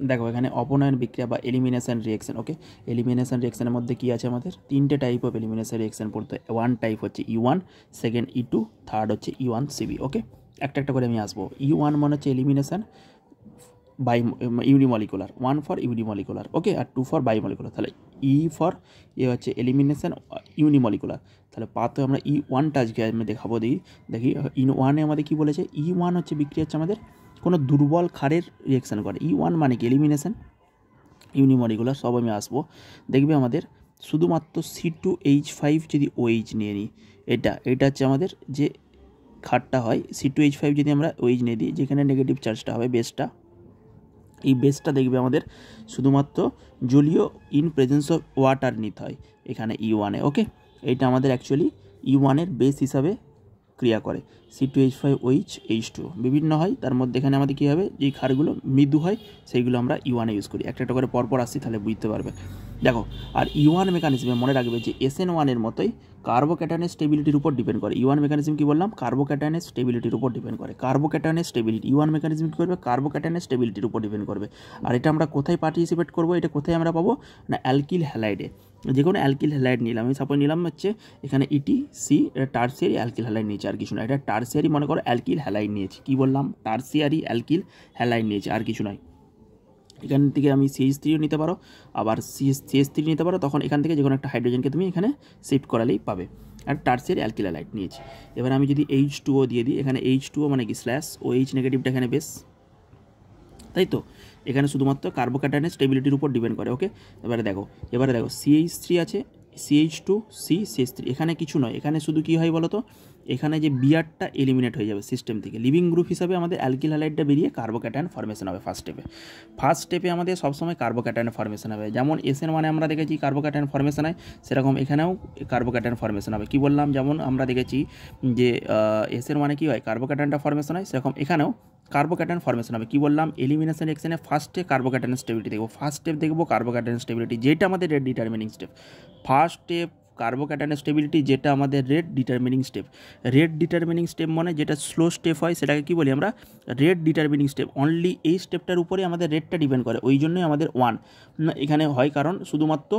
দেখো এখানে অপনয়ন বিক্রিয়া বা এলিমিনেশন রিঅ্যাকশন। ওকে, এলিমিনেশন রিঅ্যাকশনের মধ্যে কী আছে আমাদের? তিনটে টাইপ অফ এলিমিনেশন রিঅ্যাকশন পড়তে হয়। ওয়ান টাইপ হচ্ছে E1, সেকেন্ড E2, থার্ড হচ্ছে E1CB। ওকে, একটা একটা করে আমি আসবো। E1 মানে হচ্ছে elimination by unimolecular, 1 for unimolecular, okay, আর 2 ফর বাইমলিকুলার। তাহলে ফর হচ্ছে এলিমিনেশন ইউনিমলিকুলার। তাহলে পাতে আমরা E1টা আজকে আমি দেখাবো। দেখি E1 আমাদের কী বলেছে? E1 হচ্ছে বিক্রিয়া হচ্ছে আমাদের কোনো দুর্বল ক্ষারের রিঅ্যাকশান করে। E1 মানে কি? এলিমিনেশন ইউনিমলিকুলার। সব আমি আসবো। দেখবে আমাদের শুধুমাত্র C2H5 যদি OH নিয়ে নিই, এটা হচ্ছে আমাদের যে ক্ষারটা হয়, C2H5 যদি আমরা OH নিয়ে দিই, যেখানে নেগেটিভ চার্জটা হবে বেসটা, এই বেসটা দেখবে আমাদের শুধুমাত্র জলীয় ইন প্রেজেন্স অফ ওয়াটার নিতে হয় এখানে E1-এ। ওকে, এইটা আমাদের অ্যাকচুয়ালি E1-এর বেস হিসাবে ক্রিয়া করে। C2H5OH H2 বিভিন্ন হয়, তার মধ্যে এখানে আমাদের কী হবে? যে ক্ষারগুলো মৃদু হয় সেইগুলো আমরা E1-এ ইউজ করি। একটা একটা করে পরপর আসছি, তাহলে বুঝতে পারবে। দেখো, আর E1 মেকানিজমে মনে রাখবে যে SN1-এর মতোই কার্বোক্যাটায়নের স্টেবিলিটির উপর ডিপেন্ড করে। E1 মেকানিজম কি বললাম? কার্বোক্যাটায়নের স্টেবিলিটির উপর ডিপেন্ড করে। কার্বোক্যাটায়নের স্টেবিলিটি E1 মেকানিজম কী করবে? কার্বোক্যাটায়নের স্টেবিলিটির উপর ডিপেন্ড করবে। আর এটা আমরা কোথায় পার্টিসিপেট করবো? এটা কোথায় আমরা পাবো? না, অ্যালকিল হ্যালাইডে। যে কোনো অ্যালকিল হ্যালাইড নিলাম, আমি সাপোজ নিলাম হচ্ছে এখানে ETC, এটা টার্সিয়ারি অ্যালকিল হ্যালাইড নিয়েছি, আর কিছু নয়। এটা টার্সিয়ারি মনে করো অ্যালকিল হ্যালাইড নিয়েছি। কী বললাম? টার্সিয়ারি অ্যালকিল হ্যালাইড নিয়েছি, আর কিছু নয়। এখান থেকে আমি CH3ও নিতে পারো, আবার CH3 নিতে পারো। তখন এখান থেকে যে কোনো একটা হাইড্রোজেনকে তুমি এখানে শিফট করালেই পাবে। আর টার্সিয়ারি অ্যালকিল হ্যালাইড নিয়েছি। এবার আমি যদি H2O দিয়ে দিই, এখানে H2O মানে কি? স্ল্যাশ OH নেগেটিভটা এখানে বেশ, তাই তো? এখানে শুধুমাত্র কার্বোক্যাটায়নের স্টেবিলিটির উপর ডিপেন্ড করে। ওকে, এবারে দেখো CH3 আছে, CH2, CH3, এখানে কিছু নয়। এখানে শুধু কী হয় বলো তো? এখানে যে বিয়ারটা এলিমিনেট হয়ে যাবে সিস্টেম থেকে। লিভিং গ্রুপ হিসাবে আমাদের অ্যালকিল হ্যালাইডটা বেরিয়ে কার্বোক্যাটায়ন ফর্মেশন হবে ফার্স্ট স্টেপে আমাদের সবসময় কার্বোক্যাটায়ন ফর্মেশন হবে। যেমন SN1-এ আমরা দেখেছি কার্বোক্যাটায়ন ফর্মেশন হয়, সেরকম এখানেও কার্বোক্যাটায়ন ফর্মেশন হবে। কী বললাম? যেমন আমরা দেখেছি যে SN1-এ কী হয়? কার্বোক্যাটায়নটা ফর্মেশন হয়, সেরকম এখানেও কার্বোক্যাটায়ন ফর্মেশন হবে। কী বললাম? এলিমিনেশন রিঅ্যাকশনে ফার্স্টে কার্বোক্যাটায়ন স্টেবিলিটি দেখবো। ফার্স্ট স্টেপ দেখবো কার্বোক্যাটায়ন স্টেবিলিটি, যেটা আমাদের rate determining step. First step carbocation stability, যেটা আমাদের rate determining step. Rate determining step মানে যেটা স্লো স্টেপ হয় সেটাকে কী বলি আমরা? Rate determining step. অনলি এই স্টেপটার উপরে আমাদের রেটটা ডিপেন্ড করে, ওই জন্যই আমাদের 1 এখানে হয়, কারণ শুধুমাত্র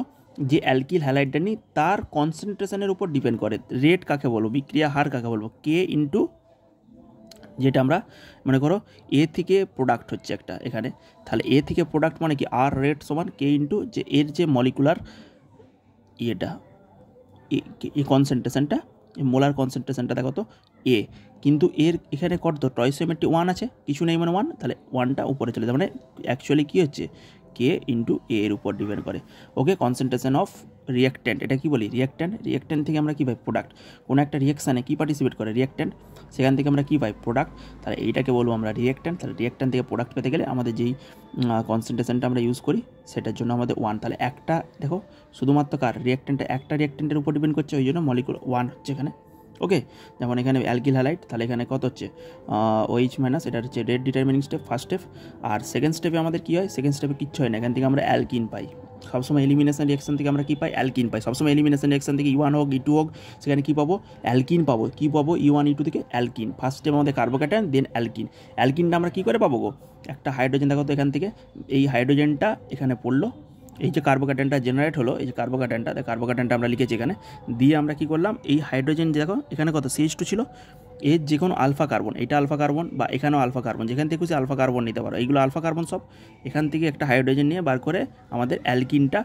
যে অ্যালকিল হ্যালাইডটা নিই তার কনসেন্ট্রেশনের উপর ডিপেন্ড করে। রেট কাকে বলবো? বিক্রিয়া হার কাকে বলবো? K ইন্টু, যেটা আমরা মনে করো A থেকে প্রোডাক্ট হচ্ছে একটা এখানে, তাহলে A থেকে প্রোডাক্ট মানে কি? আর রেট সমান K ইন্টু যে এর যে মলিকুলার ইয়েটা, এই কনসেন্ট্রেশনটা, মোলার কনসেন্ট্রেশনটা দেখো তো A, কিন্তু এর এখানে কত? স্টয়চিওমেট্রি 1 আছে, কিছু নেই মানে 1, তাহলে 1টা উপরে চলে যাবে। মানে অ্যাকচুয়ালি কী হচ্ছে? K ইন্টু A এর উপর ডিপেন্ড করে। ওকে, কনসেন্ট্রেশন অফ রিঅ্যাক্ট্যান্ট, এটা কি বলি? রিঅ্যাক্ট্যান্ট থেকে আমরা কী পাই? প্রোডাক্ট। কোনো একটা রিঅ্যাকশানে কী পার্টিসিপেট করে? রিঅ্যাক্ট্যান্ট, সেখান থেকে আমরা কী পাই? প্রোডাক্ট। তাহলে এইটাকে বলবো আমরা রিঅ্যাক্ট্যান্ট। তাহলে রিঅ্যাক্ট্যান্ট থেকে প্রোডাক্ট পেতে গেলে আমাদের যেই কনসেন্ট্রেশনটা আমরা ইউজ করি সেটার জন্য আমাদের 1। তাহলে একটা দেখো শুধুমাত্র কার? রিঅ্যাক্ট্যান্টটা একটা রিঅ্যাক্ট্যান্টের উপর ডিপেন্ড করছে, ওই জন্য মলিকুলার 1 হচ্ছে এখানে। ওকে, যেমন এখানে অ্যালকিল হ্যালাইড, তাহলে এখানে কত হচ্ছে? OH মাইনাস, এটা হচ্ছে rate determining step, first step. আর সেকেন্ড স্টেপে আমাদের কী হয়? সেকেন্ড স্টেপে কিচ্ছু হয় না, এখান থেকে আমরা অ্যালকিন পাই। সবসময় এলিমিনেশন রিঅ্যাকশন থেকে আমরা কী পাই? অ্যালকিন পাই। সবসময় এলিমিনেশন রিঅ্যাকশন থেকে E1 হোক E2 হোক, সেখানে কী পাবো? অ্যালকিন পাবো। কী পাবো? E1 E2 থেকে অ্যালকিন। ফার্স্ট স্টেপ আমাদের কার্বোক্যাটায়ন, দেন অ্যালকিন। অ্যালকিনটা আমরা কী করে পাবো গো? একটা হাইড্রোজেন দেখো তো এখান থেকে, এই হাইড্রোজেনটা এখানে পড়লো, এই যে কার্বোক্যাটায়নটা জেনারেট হলো, এই যে কার্বোক্যাটায়নটা আমরা লিখেছি এখানে, দিয়ে আমরা কী করলাম? এই হাইড্রোজেন দেখো এখানে কত? CH2 ছিল, এর যে কোনো আলফা কার্বন, এটা আলফা কার্বন বা এখানেও আলফা কার্বন, যেখান থেকে খুশি আলফা কার্বন নিতে পারো, এইগুলো আলফা কার্বন সব। এখান থেকে একটা হাইড্রোজেন নিয়ে বার করে আমাদের অ্যালকিনটা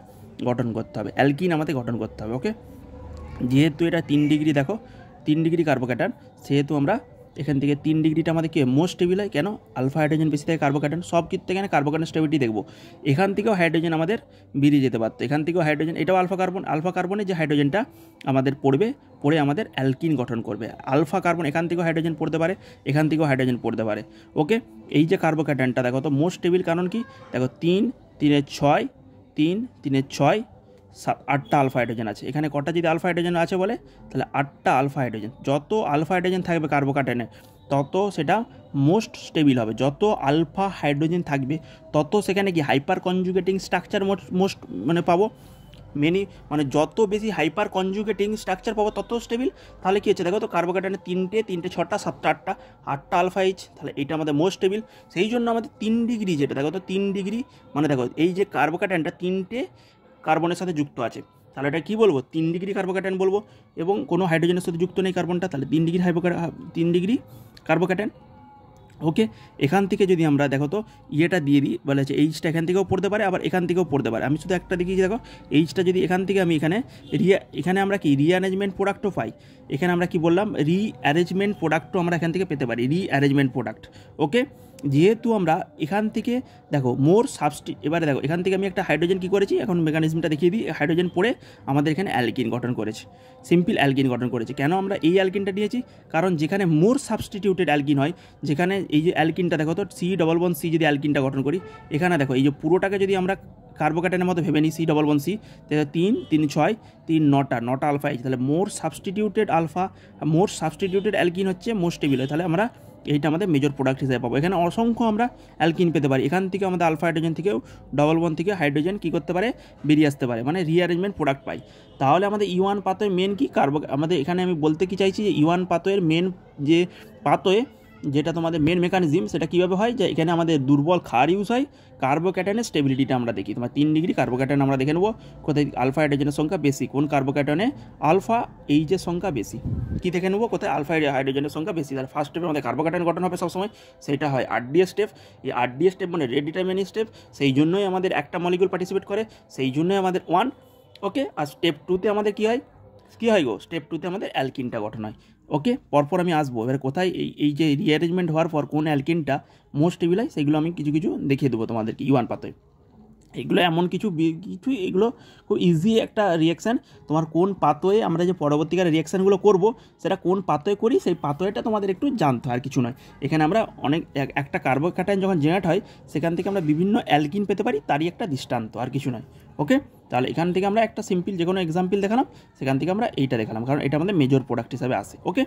গঠন করতে হবে, অ্যালকিন আমাদের গঠন করতে হবে। ওকে, যেহেতু এটা 3 ডিগ্রি, দেখো 3 ডিগ্রি কার্বোক্যাটায়ন, সেহেতু আমরা এখান থেকে 3 ডিগ্রিটা আমাদের কি মোস্ট স্টেবিল হয়। কেন? আলফা হাইড্রোজেন বেশি থাকে, কার্বোক্যাটায়ন সব ক্ষেত্রে এখানে কার্বোক্যাটায়ন স্টেবিলিটি দেখবো। এখান থেকেও হাইড্রোজেন আমাদের বেরিয়ে যেতে পারতো, এখান থেকেও হাইড্রোজেন, এটাও আলফা কার্বনে যে হাইড্রোজেনটা আমাদের পড়ে আমাদের অ্যালকিন গঠন করবে। আলফা কার্বন এখান থেকেও হাইড্রোজেন পড়তে পারে, এখান থেকেও হাইড্রোজেন পড়তে পারে। ওকে, এই যে কার্বোক্যাটায়নটা দেখো তো মোস্ট স্টেবিল, কারণ কি? দেখো 3 3 6 3 3 6 8টা আলফা হাইড্রোজেন আছে এখানে। কটা যদি আলফা হাইড্রোজেন আছে বলে, তাহলে 8টা আলফা হাইড্রোজেন। যত আলফা হাইড্রোজেন থাকবে কার্বোক্যাটায়নে তত সেটা মোস্ট স্টেবিল হবে। যত আলফা হাইড্রোজেন থাকবে তত সেখানে কি হাইপার কনজুগেটিং স্ট্রাকচার মোস্ট মানে পাবো, মেনি মানে যত বেশি হাইপার কনজুগেটিং স্ট্রাকচার পাবো তত স্টেবিল। তাহলে কী হচ্ছে দেখো তো, কার্বোক্যাটায়নে তিনটে 6টা 7টা 8টা আলফা এইচ, তাহলে এইটা আমাদের মোস্ট স্টেবিল। সেই জন্য আমাদের 3 ডিগ্রি, যেটা দেখো তো 3 ডিগ্রি মানে দেখো এই যে কার্বোক্যাটায়নটা 3টে কার্বনের সাথে যুক্ত আছে, তাহলে এটা কী বলবো, 3 ডিগ্রি কার্বোক্যাটায়ন বলবো। এবং কোনো হাইড্রোজেনের সাথে যুক্ত নেই কার্বনটা, তাহলে 3 ডিগ্রি কার্বোক্যাটায়ন। ওকে, এখান থেকে যদি আমরা দেখো তো ইয়েটা দিয়ে দিই, বলে হচ্ছে এইচটা এখান থেকেও পড়তে পারে, আবার এখান থেকেও পড়তে পারে। আমি শুধু একটা দেখিয়েছি, দেখো এইচটা যদি এখান থেকে আমি এখানে আমরা কি রিঅ্যারেঞ্জমেন্ট প্রোডাক্টও পাই। এখানে আমরা কি বললাম, রিঅ্যারেঞ্জমেন্ট প্রোডাক্টও আমরা এখান থেকে পেতে পারি, রিঅ্যারেঞ্জমেন্ট প্রোডাক্ট। ওকে, যেহেতু আমরা এখান থেকে দেখো এবারে দেখো এখান থেকে আমি একটা হাইড্রোজেন কী করেছি, এখন মেকানিজমটা দেখিয়ে দিই। হাইড্রোজেন পড়ে আমাদের এখানে অ্যালকিন গঠন করেছে, সিম্পল অ্যালকিন গঠন করেছে। কেন আমরা এই অ্যালকিনটা নিয়েছি, কারণ যেখানে মোর সাবস্টিটিউটেড অ্যালকিন হয়, যেখানে এই যে অ্যালকিনটা দেখো তো C++ যদি অ্যালকিনটা গঠন করি, এখানে দেখো এই যে পুরোটাকে যদি আমরা কার্বোক্যাটায়নের মতো ভেবে নিই C++ তাহলে 3 6 3 9টা আলফা এইচ, তাহলে মোর সাবস্টিটিউটেড অ্যালকিন হচ্ছে মোস্ট স্টেবল হয়। তাহলে আমরা এইটা আমাদের মেজর প্রোডাক্ট হিসেবে পাবো। এখানে অসংখ্য আমরা অ্যালকিন পেতে পারি, এখান থেকে আমাদের আলফা হাইড্রোজেন থেকেও ডবল বন্ড থেকে হাইড্রোজেন কী করতে পারে, বেরিয়ে আসতে পারে, মানে রিঅ্যারেঞ্জমেন্ট প্রোডাক্ট পাই। তাহলে আমাদের E1 পাথওয়ে মেন কি আমাদের এখানে আমি বলতে কি চাইছি যে E1 পাথওয়ের মেন যে পাথওয়ে, যেটা তোমাদের মেন মেকানিজম, সেটা কীভাবে হয়, যে এখানে আমাদের দুর্বল ক্ষার ইউজ হয়, কার্বোক্যাটায়নের স্টেবিলিটিটা আমরা দেখি। তোমার 3 ডিগ্রি কার্বোক্যাটায়ন আমরা দেখে নেবো কোথায় আলফা হাইড্রোজেনের সংখ্যা বেশি, কোন কার্বোক্যাটায়নে আলফা এইচের সংখ্যা বেশি, কী দেখে নেবো কোথায় আলফা হাইড্রোজেনের সংখ্যা বেশি। তাহলে ফার্স্ট স্টেপে আমাদের কার্বোক্যাটায়ন গঠন হবে সবসময়, সেটা হয় RDS স্টেপ। এই RDS স্টেপ মানে রেট ডিটারমিনিং স্টেপ, সেই জন্যই আমাদের একটা মলিকুল পার্টিসিপেট করে, সেই জন্যই আমাদের 1। ওকে, আর স্টেপ 2তে আমাদের কী হয় গো, স্টেপ 2তে আমাদের অ্যালকিনটা গঠন হয়। ওকে, পরপর আমি আসবো, এবার কোথায় এই যে রিঅ্যারেঞ্জমেন্ট হওয়ার পর কোন অ্যালকিনটা মোস্ট স্টেবল হয়, সেগুলো আমি কিছু দেখিয়ে দেবো তোমাদেরকে E1 পাথওয়ে। এগুলো এমন কিছু এগুলো খুব ইজি একটা রিয়াকশান। তোমার কোন পাথওয়ে আমরা যে পরবর্তীকালে রিয়াকশানগুলো করব, সেটা কোন পাথওয়ে করি, সেই পাথওয়েটা তোমাদের একটু জানতে হয়, আর কিছু নয়। এখানে আমরা একটা কার্বোক্যাটায়ন যখন জেনারেট হয়, সেখান থেকে আমরা বিভিন্ন অ্যালকিন পেতে পারি, তারই একটা দৃষ্টান্ত, আর কিছু নয়। ওকে, তাহলে এখান থেকে আমরা একটা সিম্পল যে কোনো এক্সাম্পল দেখালাম, সেখান থেকে আমরা এইটা দেখালাম, কারণ এটা আমাদের মেজর প্রোডাক্ট হিসাবে আসে। ওকে,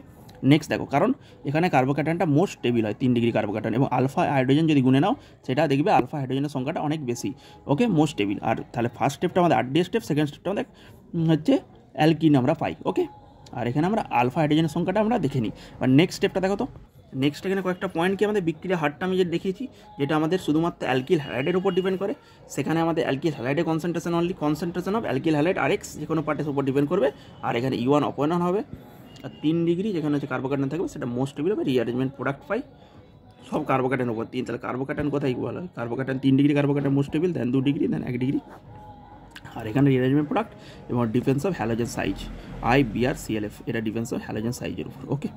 নেক্সট দেখো, কারণ এখানে কার্বোক্যাটায়নটা মোস্ট স্টেবল হয় 3 ডিগ্রি কার্বোক্যাটায়ন, এবং আলফা হাইড্রোজেন যদি গুনে নাও, সেটা দেখবে আলফা হাইড্রোজেনের সংখ্যাটা অনেক বেশি। ওকে, মোস্ট স্টেবল। আর তাহলে ফার্স্ট স্টেপটা আমাদের RDS স্টেপ, সেকেন্ড স্টেপটা আমাদের হচ্ছে অ্যালকিন আমরা পাই। ওকে, আর এখানে আমরা আলফা হাইড্রোজেনের সংখ্যাটা আমরা দেখে নিই। আর নেক্সট স্টেপটা দেখো তো, নেক্সট এখানে কয়েকটা পয়েন্টকে আমাদের বিক্রিয়া হারটা আমি যে দেখিয়েছি, যেটা আমাদের শুধুমাত্র অ্যালকিল হ্যালাইডের উপর ডিপেন্ড করে। সেখানে আমাদের অ্যালকিল হ্যালাইডের concentration of alkyl halide RX যে কোনো পার্টের উপর ডিপেন্ড করবে, আর এখানে E1 অপয়নন হবে। আর 3 ডিগ্রি যেখানে হচ্ছে কার্বোক্যাটায়ন থাকবে, সেটা মোস্ট স্টেবল হবে, রিঅ্যারেঞ্জমেন্ট প্রোডাক্ট পাই সব কার্বোক্যাটায়নের উপর 3। তাহলে কার্বোক্যাটায়ন কোথায় বলা হয়, carbocation 3 degree carbocation most stable, then 2 degree, then 1 degree. আর এখানে রিঅ্যারেঞ্জমেন্ট প্রোডাক্ট এবং depends of halogen size IBr CLF, এটা ডিফেন্স অফ হ্যালোজেন সাইজের উপর। ওকে।